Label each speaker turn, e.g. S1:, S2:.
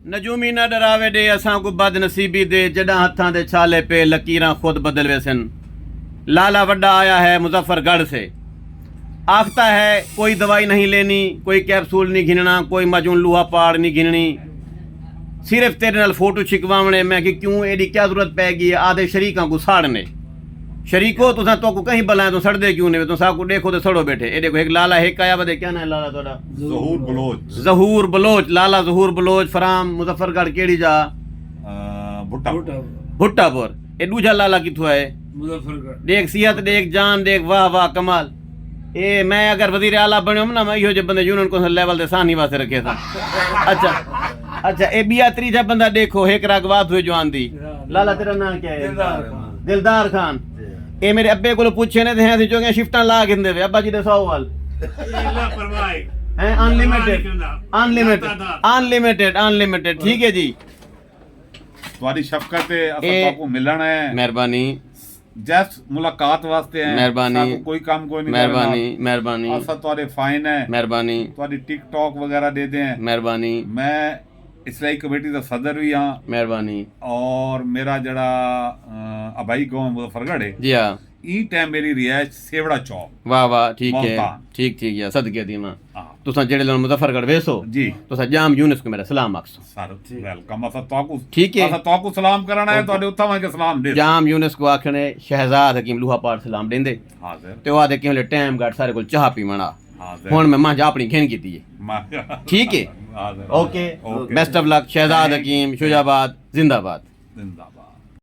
S1: नजूमी न डरावे दे असां को बद नसीबी दे जडा हथां दे छाले पे लकीरां खुद बदल वैसन। लाला वड्डा आया है मुजफ्फरगढ़ से, आखता है कोई दवाई नहीं लेनी, कोई कैप्सूल नहीं घिनना, कोई मजून लोहा पाड़ नहीं घिननी, सिर्फ तेरे नाल फोटो छिकवावने। मैं कि क्यों एडी क्या जरूरत पैगी है आधे शरीकां को साड़ने। शरीको तुसा तो को कहीं बलाए तो सड़दे क्यों ने, तो साको देखो तो सड़ो बैठे। ए देखो एक लाला एक आया बदे, क्या ना है लाला तोड़ा?
S2: ज़हूर बलोच।
S1: ज़हूर बलोच, लाला ज़हूर बलोच फराम मुजफ्फरगढ़ केड़ी जा? भुट्टापुर। ए दूजा लाला किथों है?
S3: मुजफ्फरगढ़।
S1: देख सिहत देख जान देख, वाह वाह कमाल। ए मैं अगर वजीर आला बनो ना, मैं इहो जे बंदे यूनियन को लेवल ते सानी वास्ते रखे था। अच्छा ए बिया त्रीजा बंदा देखो, एक रागवात हुए जवान दी। लाला तेरा नाम क्या है? दिलदार खान। ए मेरे अब्बे को पूछे ने थे जो के शिफ्टां ला गिंदे वे अब्बा जी दे 100 वाल हैं। Unlimited unlimited unlimited unlimited. ठीक है जी,
S2: तुम्हारी शफकत है, असा को मिलना है।
S1: मेहरबानी।
S2: जस्ट मुलाकात वास्ते है।
S1: मेहरबानी।
S2: कोई काम कोई नहीं।
S1: मेहरबानी मेहरबानी।
S2: असा तुम्हारे फाइन है।
S1: मेहरबानी।
S2: तुम्हारी टिकटॉक वगैरह दे दें।
S1: मेहरबानी।
S2: मैं इस्लाही कमेटी का सदर भी हाँ।
S1: मेहरबानी।
S2: और मेरा जड़ा अबाई गांव मुजफ्फरगढ़ है
S1: जी हाँ,
S2: ई टाइम मेरी रिहायश सेवड़ा चौक।
S1: वाह वाह ठीक है,
S2: मुल्तान।
S1: ठीक ठीक है, सदके दी मां।
S2: हाँ
S1: तुसा जेड़े लोग मुजफ्फरगढ़ वेसो
S2: जी,
S1: तुसा जाम यूनिस को मेरा सलाम आखसो।
S2: Sir welcome. असा ताकू
S1: ठीक है,
S2: असा ताकू सलाम करना है, तोड़े उत्था वहां के सलाम दे।
S1: जाम यूनिस को आखने शहजाद हकीम लोहा पाड़ सलाम देंदे।
S2: हाजिर।
S1: ते आदे कि टाइम घट सारे को चाह पी मना।
S2: हाजिर।
S1: हुन मैं मां अपनी घेन कीती है। ठीक है,
S2: हाजिर।
S1: Okay, best of luck. Shahzad Hakeem Shujabad जिंदाबाद।
S2: जिंदाबाद।